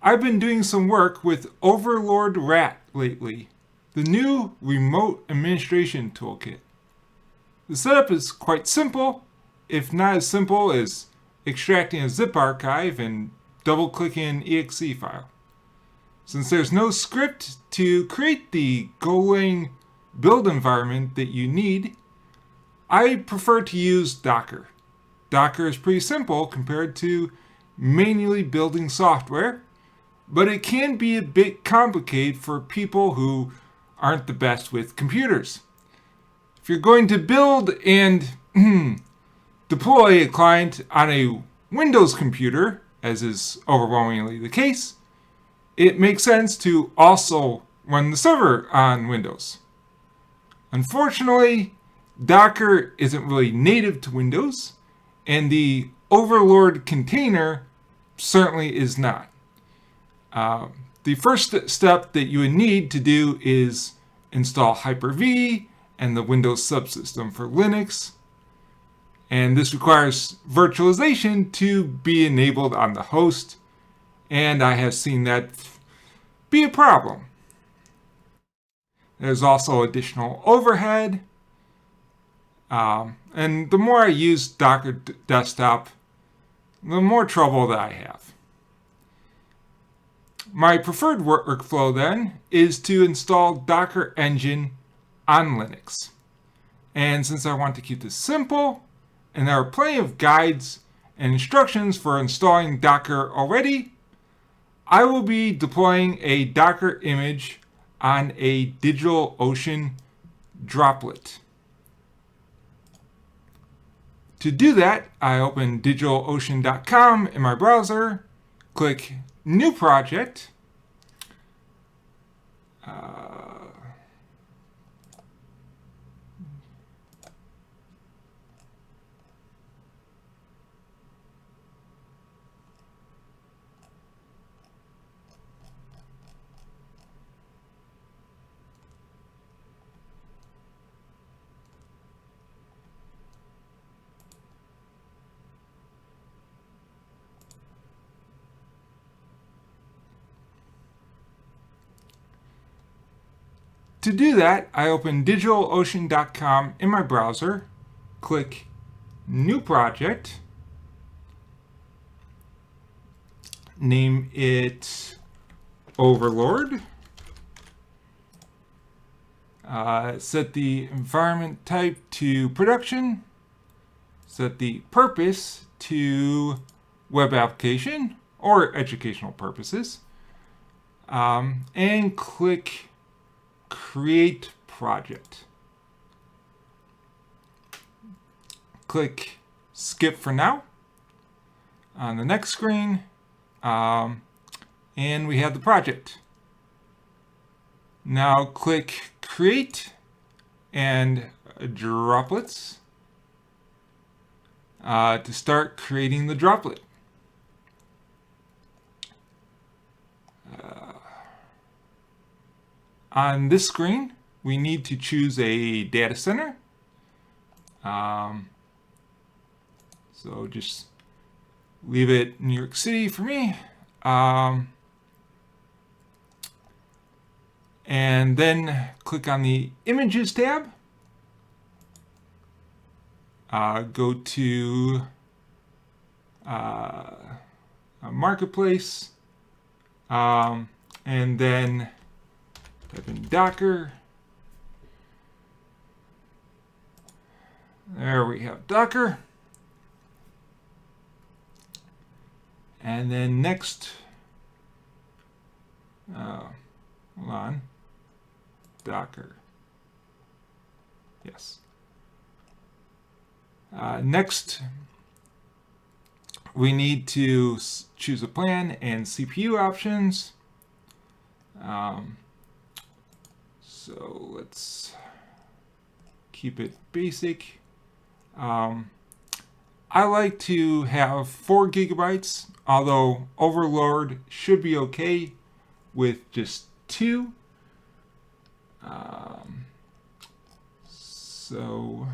I've been doing some work with Overlord Rat lately, the new remote administration toolkit. The setup is quite simple, if not as simple as extracting a zip archive and double-clicking an exe file. Since there's no script to create the Golang build environment that you need, I prefer to use Docker. Docker is pretty simple compared to manually building software, but it can be a bit complicated for people who aren't the best with computers. If you're going to build and deploy a client on a Windows computer, as is overwhelmingly the case, it makes sense to also run the server on Windows. Unfortunately, Docker isn't really native to Windows, and the Overlord container certainly is not. The first step that you would need to do is install Hyper-V and the Windows subsystem for Linux. And this requires virtualization to be enabled on the host, and I have seen that be a problem. There's also additional overhead, and the more I use Docker Desktop, the more trouble that I have. My preferred workflow then is to install Docker Engine on Linux. And since I want to keep this simple, and there are plenty of guides and instructions for installing Docker already, I will be deploying a Docker image on a DigitalOcean droplet. To do that, I open DigitalOcean.com in my browser, click New Project, To do that, I open DigitalOcean.com in my browser, click New Project, name it Overlord, set the environment type to production, set the purpose to web application or educational purposes, and click Create Project. Click Skip for now on the next screen, and we have the project. Now click Create and Droplets to start creating the droplet. On this screen, we need to choose a data center. So just leave it New York City for me. And then click on the Images tab. Go to Marketplace, and then type in Docker. There we have Docker. And then next, hold on, Docker. Yes. Next, we need to choose a plan and CPU options. So let's keep it basic. I like to have 4 gigabytes, although Overlord should be okay with just 2. So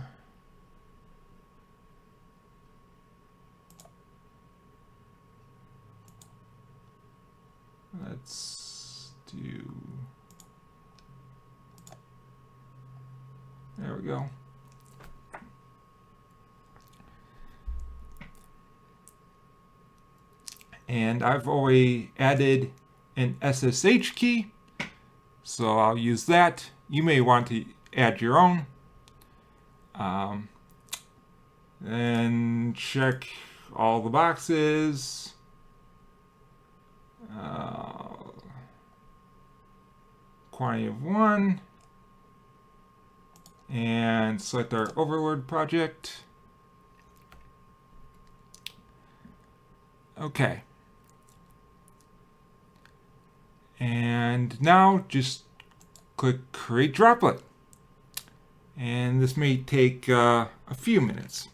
Let's do, there we go. And I've already added an SSH key, so I'll use that. You may want to add your own. And check all the boxes. Quantity of 1. And select our Overlord project. Okay. And now just click Create Droplet. And this may take a few minutes.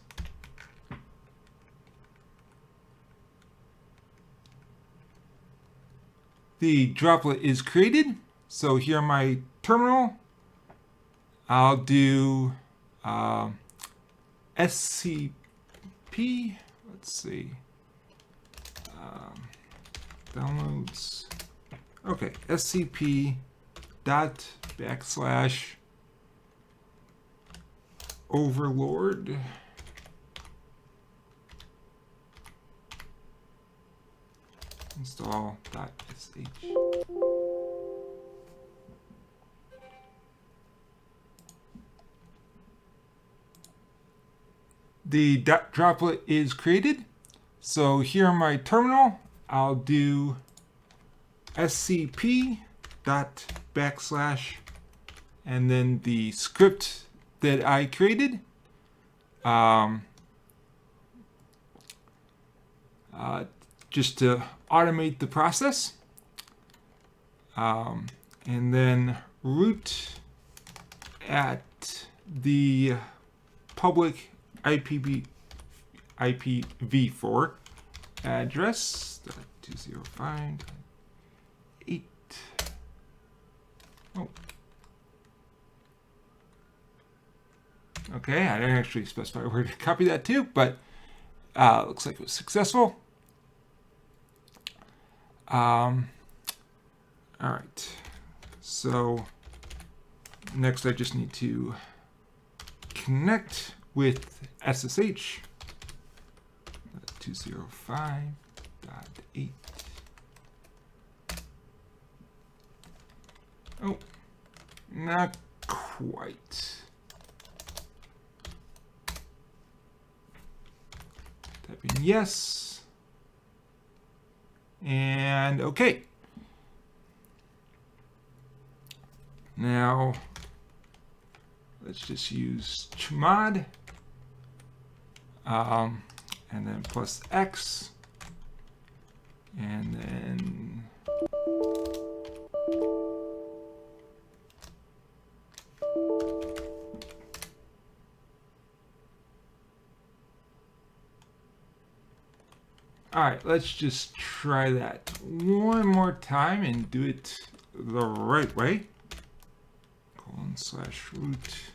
The droplet is created. So here in my terminal, I'll do SCP. Let's see. Downloads. Okay, SCP dot / Overlord. Install.sh. The droplet is created. So here in my terminal, I'll do scp dot / and then the script that I created. Just to automate the process. And then root at the public IPv4 address 205.8. Oh. Okay, I didn't actually specify where to copy that to, but looks like it was successful. All right, so next I just need to connect with SSH 205.8. Oh, not quite. Type in yes. And okay. Now, let's just use chmod. And then plus X. And then all right, let's just try that one more time and do it the right way. :/root.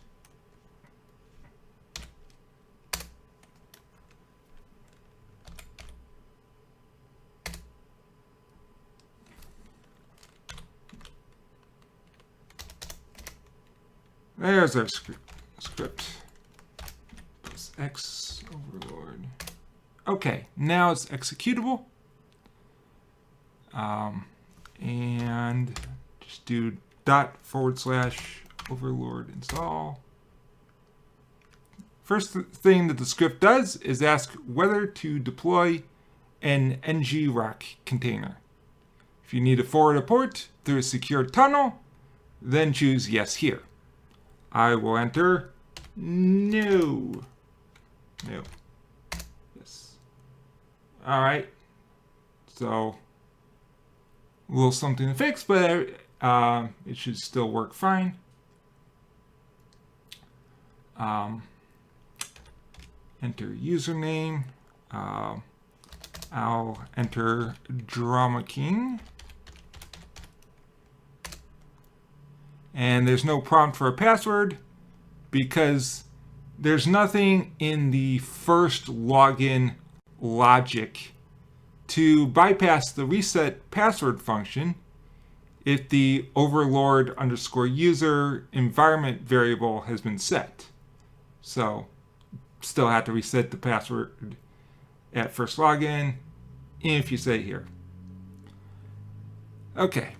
There's our script. Plus X Overlord. Okay, now it's executable. And just do ./Overlord install. First thing that the script does is ask whether to deploy an ng-rock container. If you need to forward a port through a secure tunnel, then choose yes here. I will enter no. No. Yes. All right. So, a little something to fix, but it should still work fine. Enter username. I'll enter Drama King. And there's no prompt for a password because there's nothing in the first login logic to bypass the reset password function if the overlord underscore user environment variable has been set. So still have to reset the password at first login if you say here. Okay.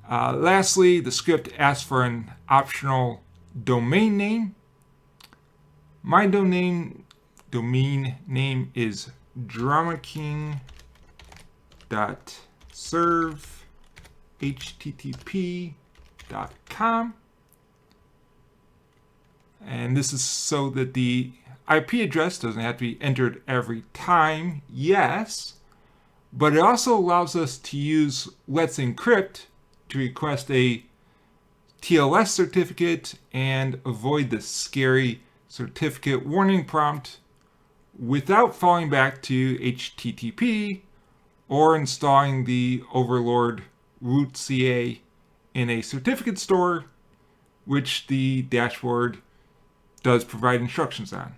Lastly, the script asks for an optional domain name. My domain name is dramaking.serve.http.com. And this is so that the IP address doesn't have to be entered every time, yes, but it also allows us to use Let's Encrypt to request a TLS certificate and avoid the scary certificate warning prompt without falling back to HTTP or installing the Overlord root CA in a certificate store, which the dashboard does provide instructions on.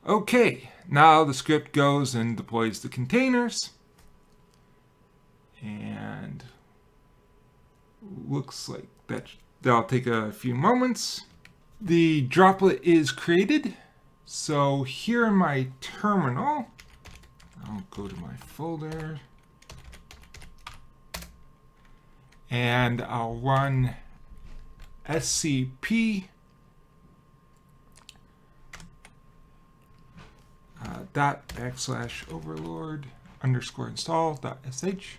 Okay, now the script goes and deploys the containers. And looks like that'll take a few moments. The droplet is created. So here in my terminal, I'll go to my folder and I'll run scp /overlord _install.sh.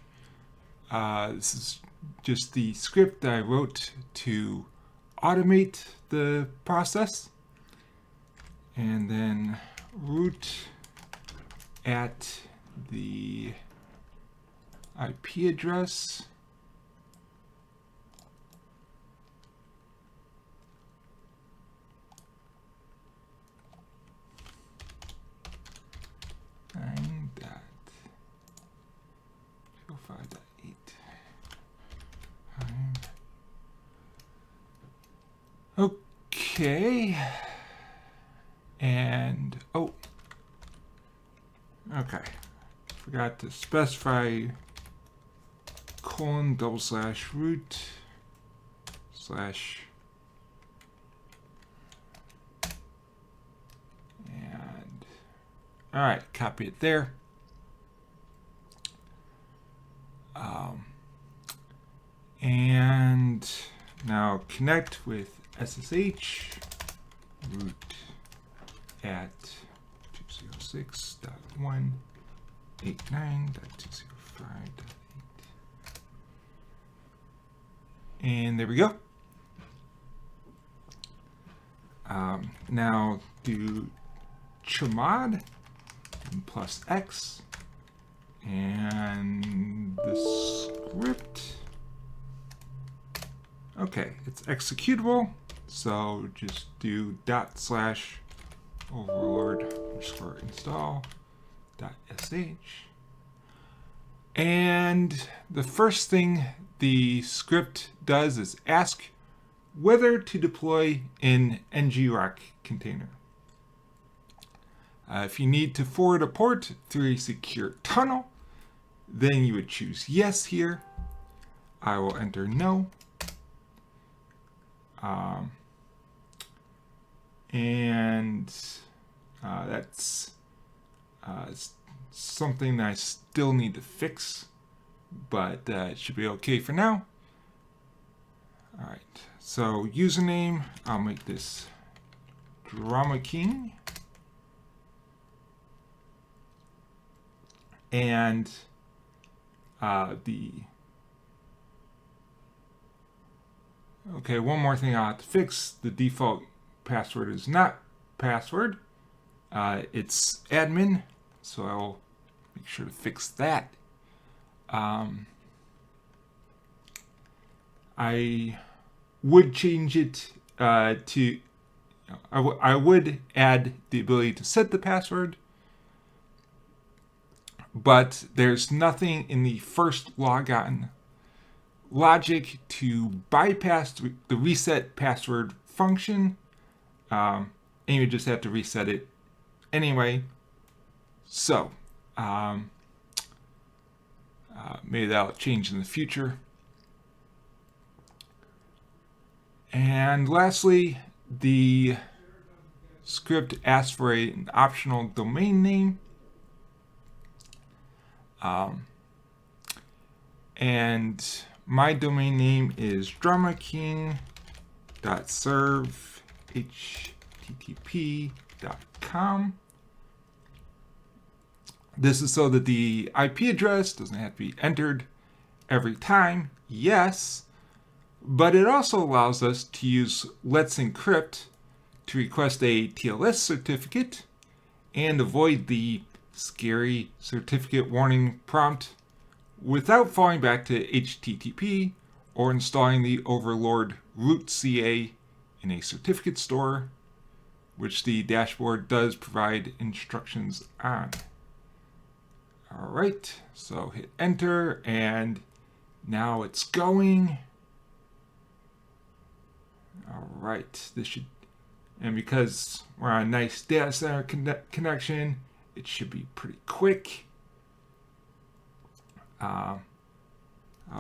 This is just the script that I wrote to automate the process. And then root at the IP address. Okay, and okay, forgot to specify :/root/ and all right, copy it there. And now connect with SSH root at 206.189.205.8. And there we go. Now do chmod and +x and the script. Okay, it's executable, so just do /overlord_install.sh. And the first thing the script does is ask whether to deploy an ngrok container. If you need to forward a port through a secure tunnel, then you would choose yes here. I will enter no. That's something that I still need to fix, but it should be okay for now. All right, so username, I'll make this Drama King. And okay, one more thing I'll have to fix. The default password is not password. It's admin, so I'll make sure to fix that. I would change it to, I would add the ability to set the password, but there's nothing in the first logon logic to bypass the reset password function And you just have to reset it anyway. So, maybe that'll change in the future. And lastly, the script asks for an optional domain name. And my domain name is dramaking.serve.http.com. This is so that the IP address doesn't have to be entered every time, yes, but it also allows us to use Let's Encrypt to request a TLS certificate and avoid the scary certificate warning prompt without falling back to HTTP or installing the Overlord root CA in a certificate store, which the dashboard does provide instructions on. All right, so hit enter, and now it's going. All right, this should, and because we're on a nice data center connection, it should be pretty quick. I'll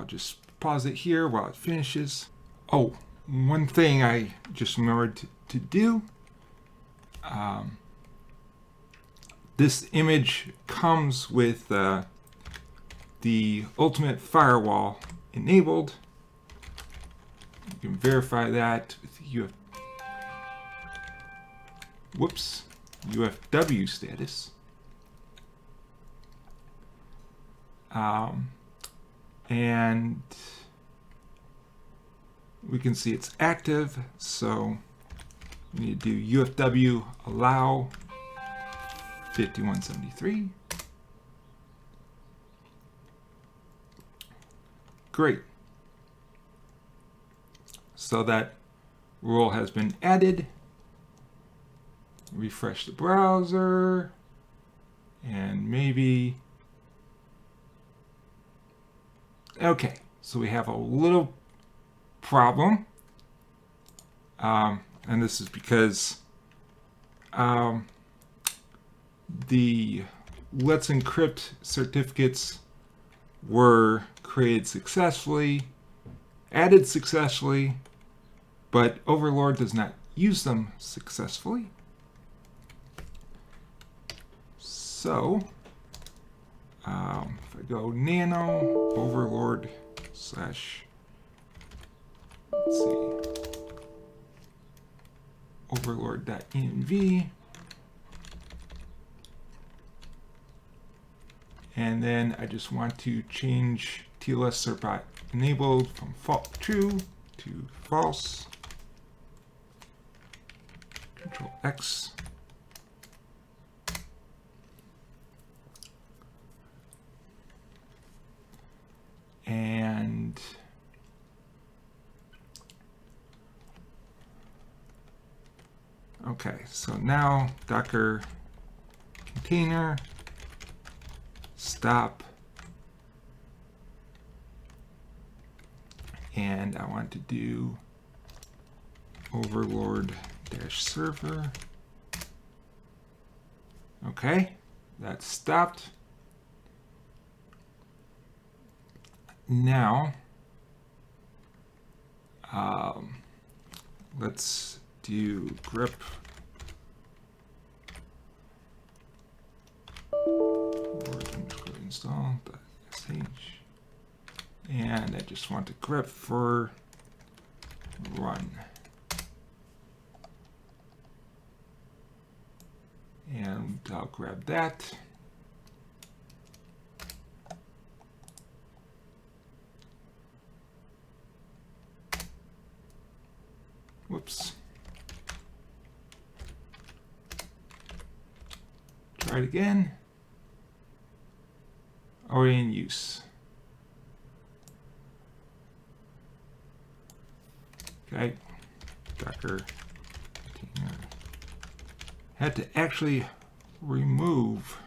just pause it here while it finishes. Oh, one thing I just remembered to do. This image comes with the Ultimate Firewall enabled. You can verify that with UFW status. And we can see it's active, so we need to do UFW allow 5173. Great. So that rule has been added. Refresh the browser, and maybe. Okay, so we have a little problem, and this is because the Let's Encrypt certificates were created successfully, added successfully, but Overlord does not use them successfully. So, if I go nano overlord slash, let's see, overlord.env, and then I just want to change TLS cert enabled from true to false. Control X. And okay, so now Docker container stop, and I want to do overlord-server. Okay, that's stopped. Now, let's do grep install.sh, and I just want to grep for run. And I'll grab that. Whoops. Try it again. Already in use. Okay. Docker container. Had to actually remove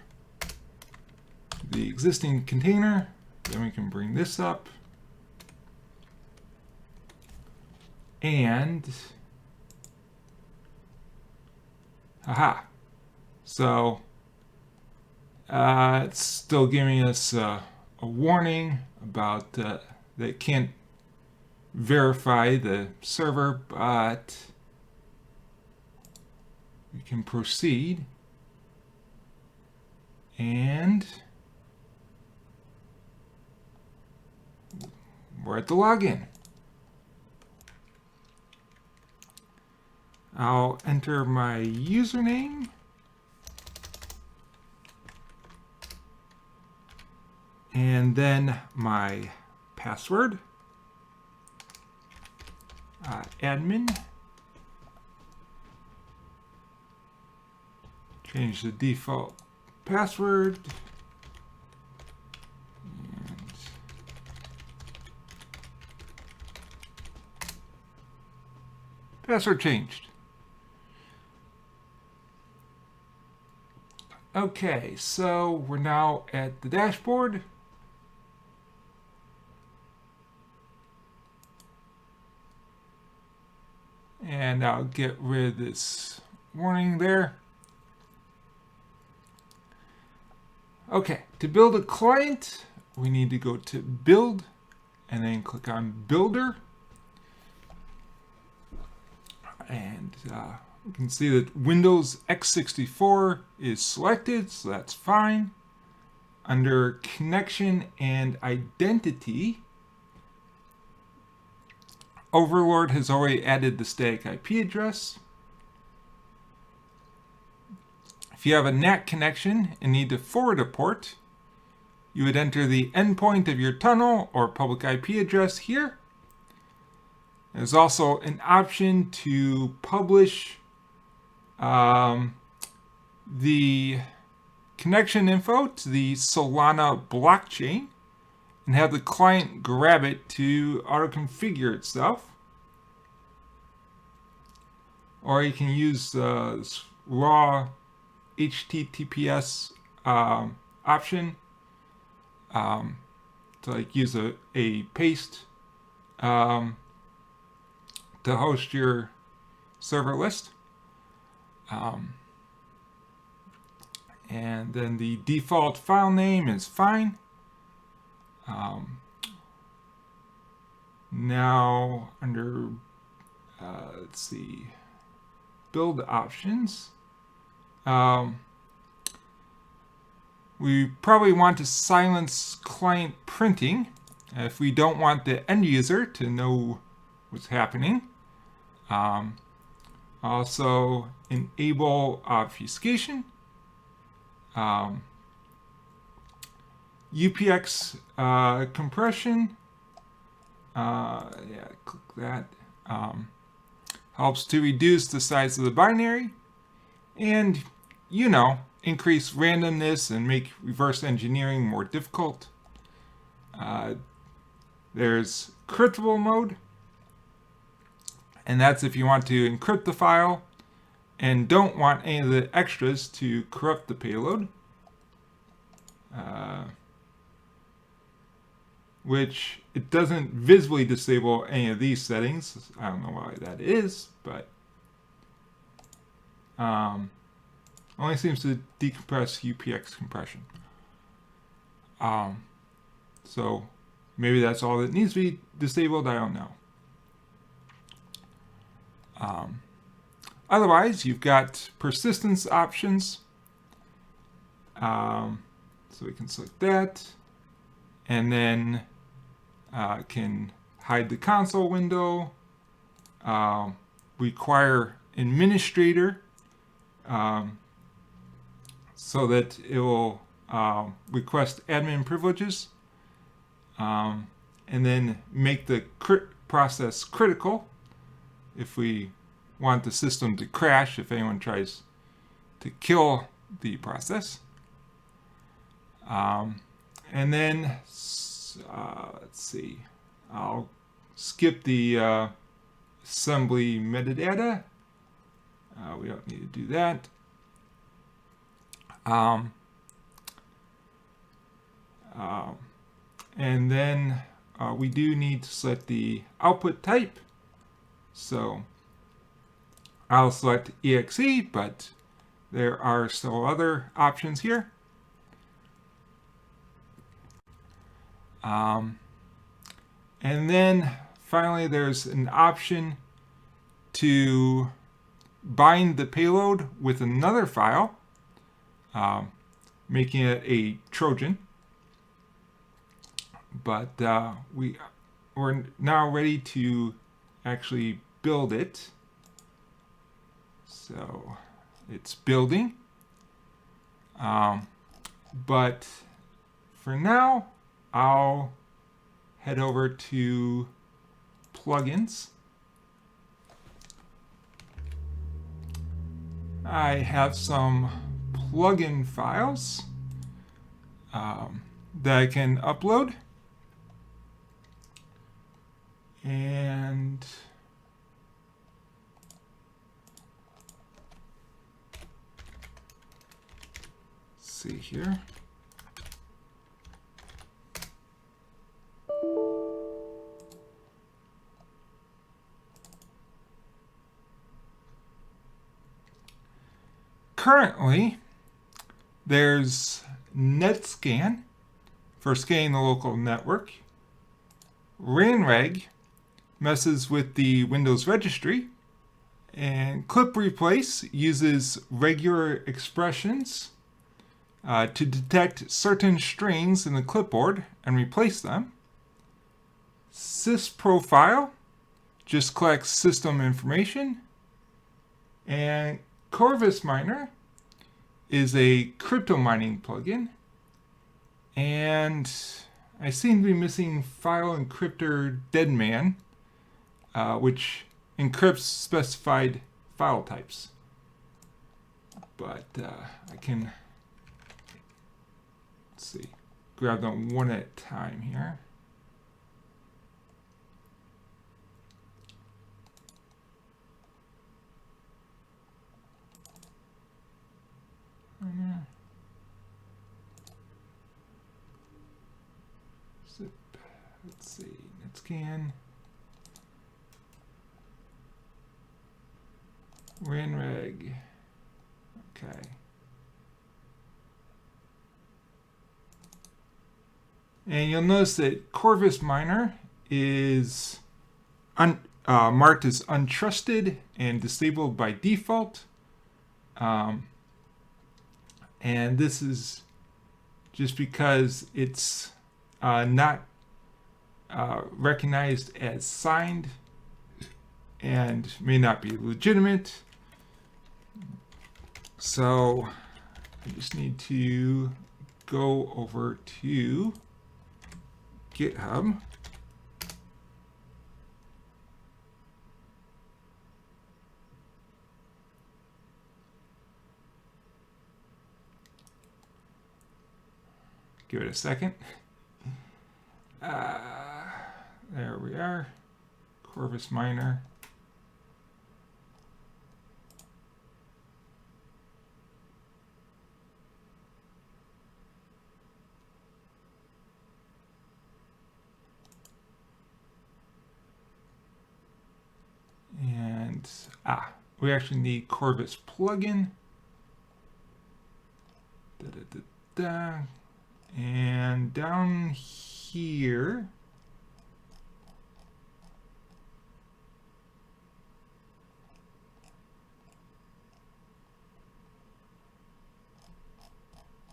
the existing container. Then we can bring this up. And Aha. So it's still giving us a warning about that it can't verify the server, but we can proceed. And we're at the login. I'll enter my username. And then my password. Admin. Change the default password. And password changed. Okay, so we're now at the dashboard. And I'll get rid of this warning there. Okay, to build a client, we need to go to Build and then click on Builder. And you can see that Windows x64 is selected, so that's fine. Under Connection and Identity, Overlord has already added the static IP address. If you have a NAT connection and need to forward a port, you would enter the endpoint of your tunnel or public IP address here. There's also an option to publish the connection info to the Solana blockchain and have the client grab it to auto-configure itself. Or you can use this raw HTTPS option to like use a paste to host your server list. And then the default file name is fine. Now under, let's see, build options, we probably want to silence client printing if we don't want the end user to know what's happening. Also enable obfuscation. UPX compression, yeah, click that. Helps to reduce the size of the binary and, you know, increase randomness and make reverse engineering more difficult. There's cryptable mode, and that's if you want to encrypt the file and don't want any of the extras to corrupt the payload. Which it doesn't visibly disable any of these settings. I don't know why that is, but only seems to decompress UPX compression. So maybe that's all that needs to be disabled. I don't know. Otherwise, you've got persistence options. So we can select that, and then can hide the console window, require administrator, so that it will request admin privileges, and then make the process critical if we want the system to crash if anyone tries to kill the process. And then, let's see, I'll skip the assembly metadata. We don't need to do that. And then we do need to select the output type. So I'll select EXE, but there are still other options here. And then finally, there's an option to bind the payload with another file, making it a Trojan. But we're now ready to actually build it. So it's building. But for now, I'll head over to plugins. I have some plugin files that I can upload. And let's see here. Currently, there's NetScan for scanning the local network. RanReg messes with the Windows registry. And Clip Replace uses regular expressions to detect certain strings in the clipboard and replace them. SysProfile just collects system information. And Corvus Miner is a crypto mining plugin. And I seem to be missing File Encryptor Deadman, which encrypts specified file types. But I can, let's see, grab them one at a time here. Zip. Let's see, NetScan. RanReg. Okay. And you'll notice that Corvus Miner is marked as untrusted and disabled by default. And this is just because it's not recognized as signed and may not be legitimate. So I just need to go over to GitHub. Give it a second. There we are. Corvus Miner. And we actually need Corvus plugin. And down here,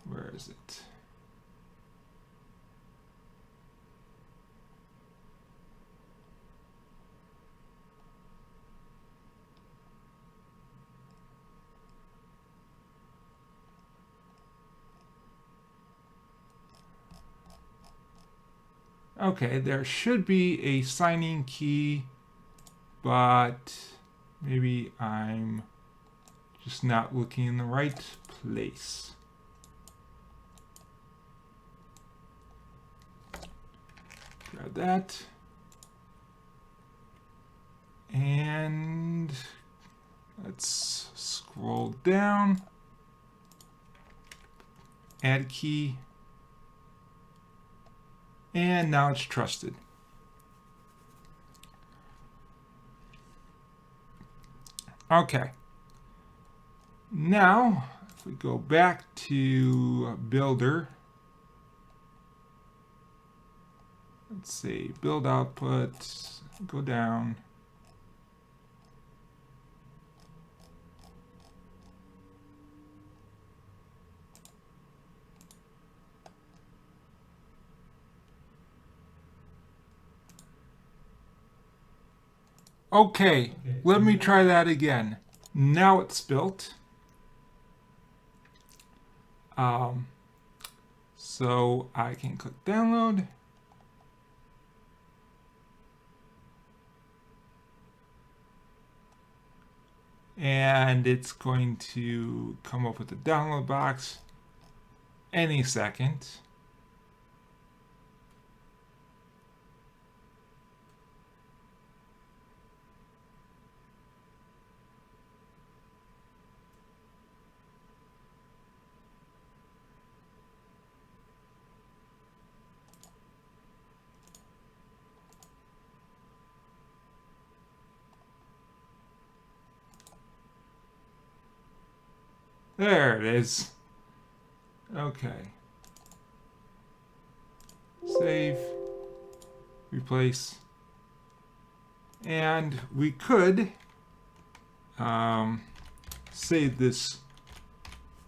where is it? Okay, there should be a signing key, but maybe I'm just not looking in the right place. Grab that. And let's scroll down. Add key. And now it's trusted. Okay. Now, if we go back to Builder, let's see, build output, go down. Okay, let me try that again. Now it's built. So I can click download. And it's going to come up with the download box any second. There it is. Okay. Save. Replace. And we could save this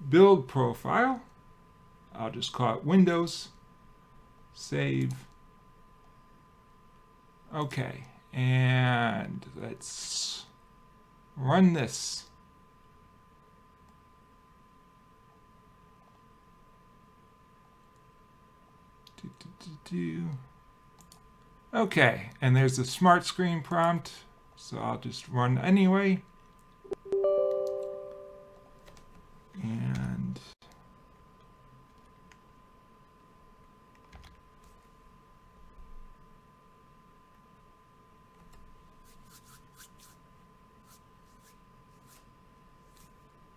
build profile. I'll just call it Windows. Save. Okay. And let's run this. Okay, and there's the smart screen prompt, so I'll just run anyway. And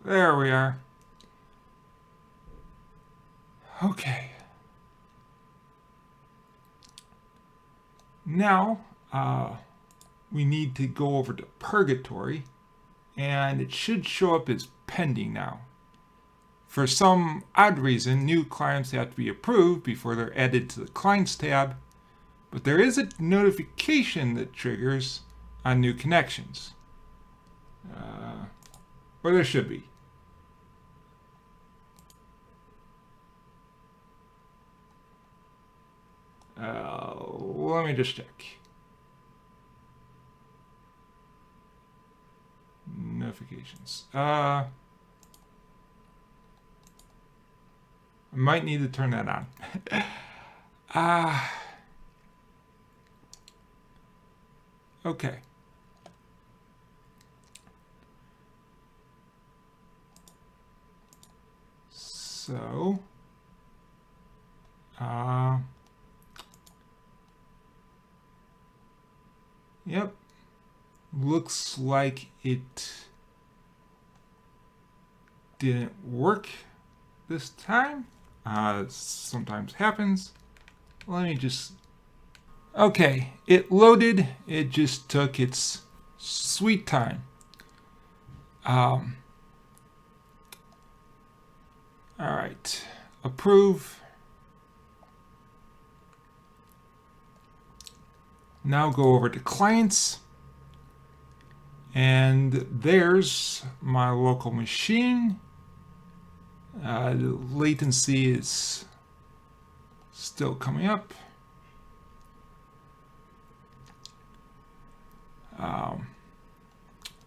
there we are. Okay. Now, we need to go over to Purgatory, and it should show up as pending now. For some odd reason, new clients have to be approved before they're added to the Clients tab, but there is a notification that triggers on new connections. Or there should be. Let me just check. Notifications. I might need to turn that on. Okay. So, yep. Looks like it didn't work this time. Sometimes happens. Let me just... Okay, it loaded. It just took its sweet time. All right, approve. Now go over to clients. And there's my local machine. The latency is still coming up.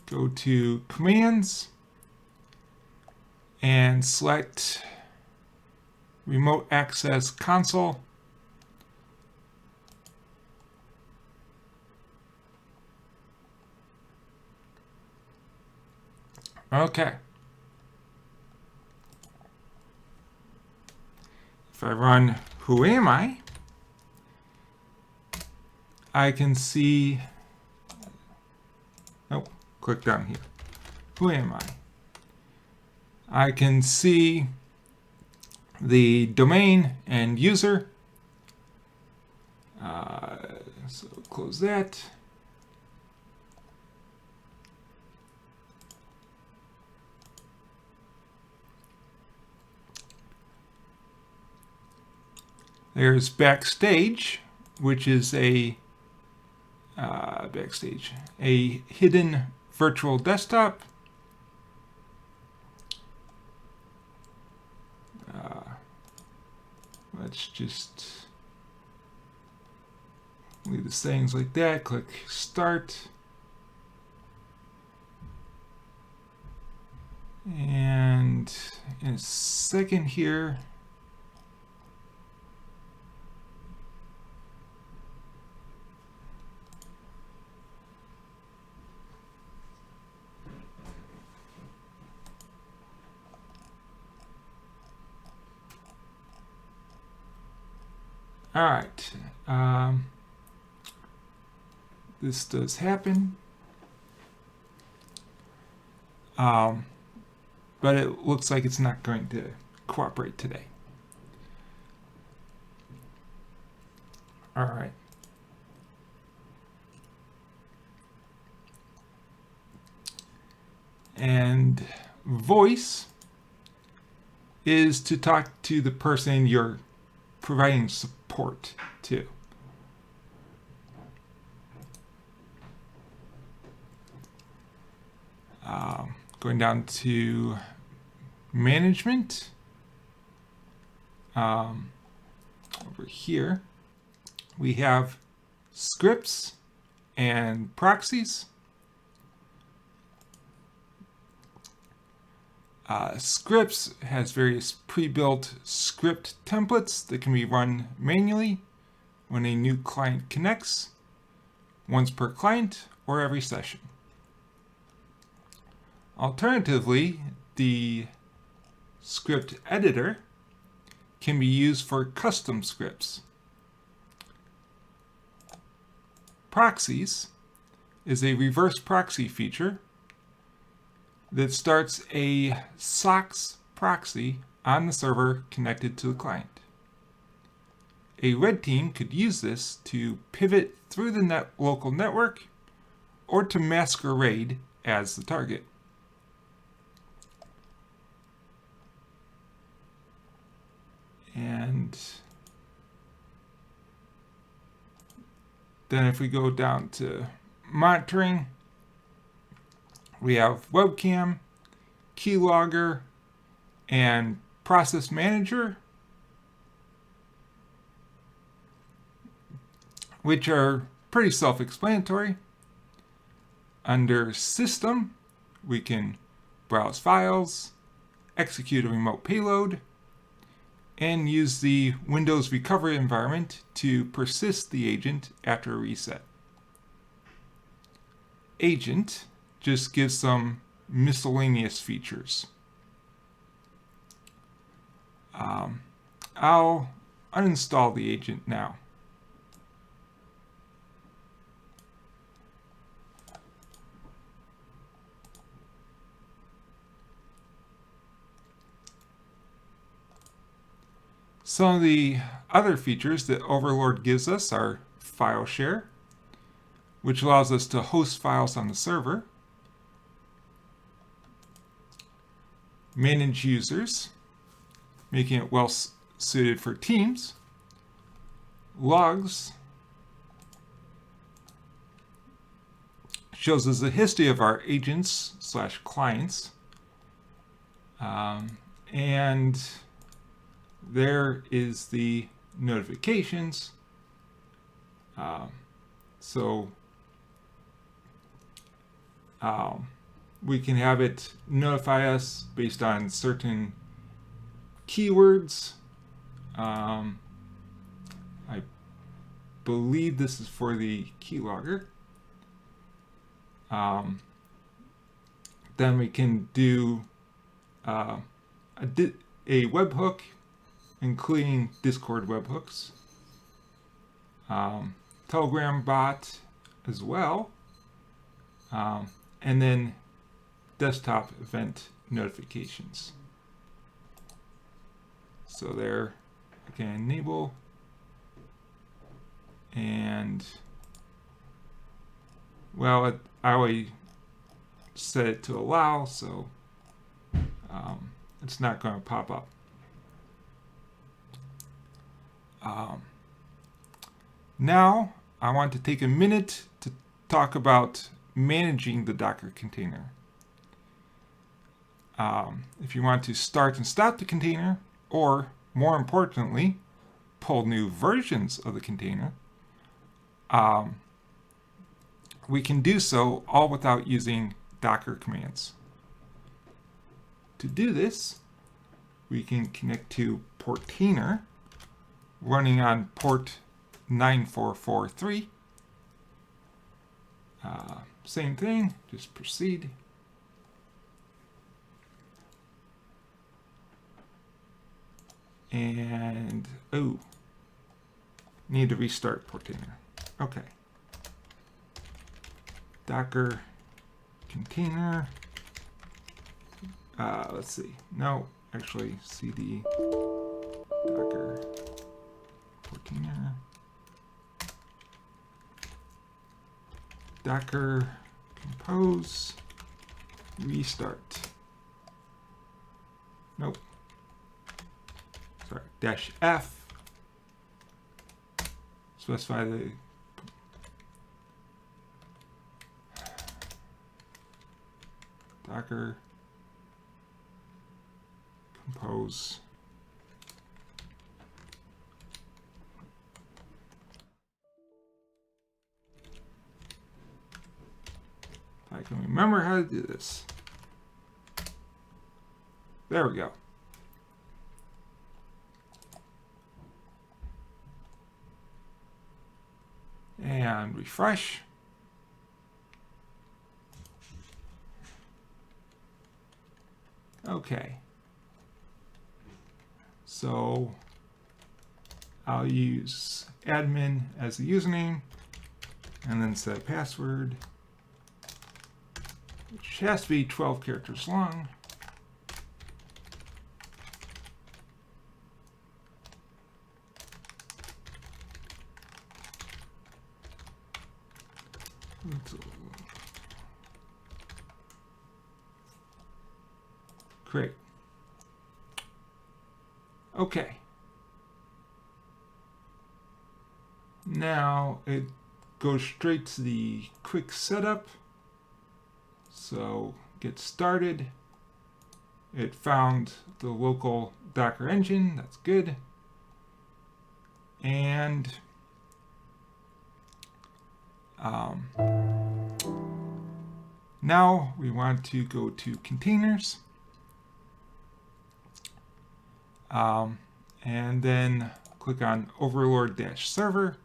Go to commands and select remote access console. Okay. If I run who am I can see, oh, click down here. Who am I? I can see the domain and user. So close that. There's Backstage, which is a hidden virtual desktop. Let's just leave the settings like that. Click Start. And in a second here, all right, this does happen, but it looks like it's not going to cooperate today. All right. And voice is to talk to the person you're providing support to. Going down to management. Over here, we have scripts and proxies. Scripts has various pre-built script templates that can be run manually when a new client connects, once per client or every session. Alternatively, the script editor can be used for custom scripts. Proxies is a reverse proxy feature that starts a SOCKS proxy on the server connected to the client. A red team could use this to pivot through the local network or to masquerade as the target. And then if we go down to monitoring, we have webcam, keylogger, and process manager, which are pretty self-explanatory. Under system, we can browse files, execute a remote payload, and use the Windows recovery environment to persist the agent after a reset. Agent just gives some miscellaneous features. I'll uninstall the agent now. Some of the other features that Overlord gives us are file share, which allows us to host files on the server, manage users, making it well suited for teams, logs, shows us the history of our agents / clients, and there is the notifications. We can have it notify us based on certain keywords. I believe this is for the keylogger. Then we can do a webhook, including Discord webhooks, Telegram bot as well, and then desktop event notifications. So there, I can enable, and well, I always set it to allow, so it's not going to pop up. Now, I want to take a minute to talk about managing the Docker container. If you want to start and stop the container, or more importantly, pull new versions of the container, we can do so all without using Docker commands. To do this, we can connect to Portainer running on port 9443. Same thing, just proceed. And, oh, need to restart Portainer. Okay. Docker container. Let's see. No, actually, cd docker Portainer. Docker compose restart. Nope. Sorry, -F. Specify the Docker compose I can remember how to do this. There we go. And refresh. Okay. So I'll use admin as the username and then set password, which has to be 12 characters long. Great. Okay. Now it goes straight to the quick setup. So get started. It found the local Docker engine. That's good. And now we want to go to containers. And then click on Overlord-server.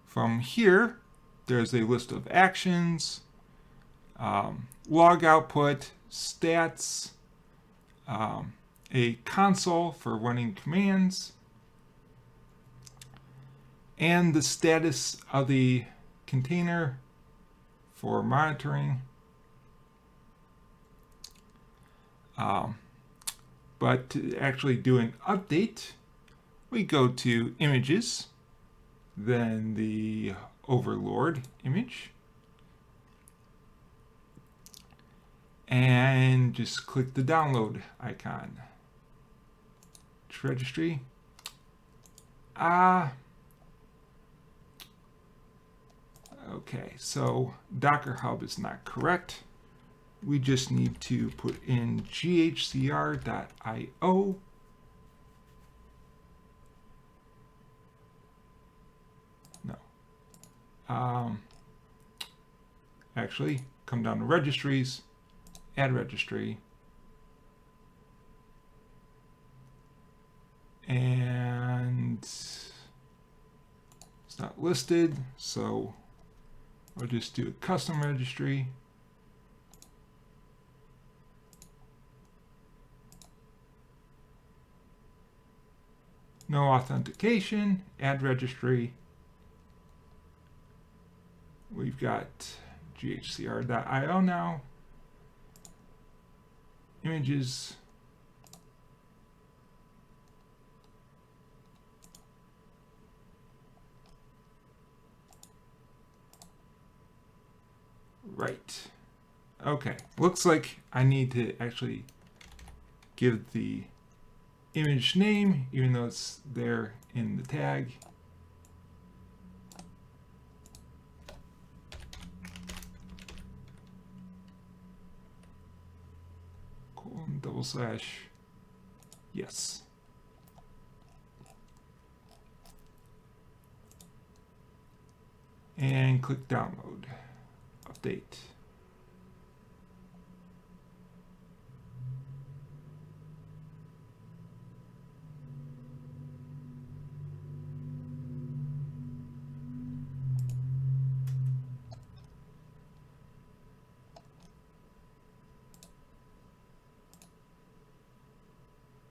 From here, there's a list of actions, log output, stats, a console for running commands, and the status of the container for monitoring. But to actually do an update, we go to images, then the Overlord image, and just click the download icon. Registry. Okay, so Docker Hub is not correct. We just need to put in ghcr.io. No. Actually, come down to registries, add registry, and it's not listed, so I'll just do a custom registry. No authentication, add registry. We've got ghcr.io now. Images. Right. Okay. Looks like I need to actually give the image name, even though it's there in the tag. Colon / yes. And click download, update.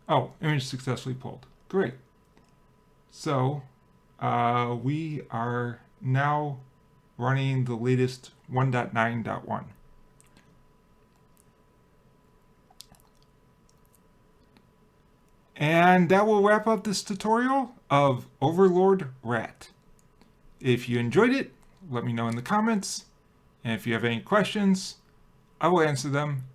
Oh, image successfully pulled. Great. So we are now running the latest 1.9.1. And that will wrap up this tutorial of Overlord Rat. If you enjoyed it, let me know in the comments. And if you have any questions, I will answer them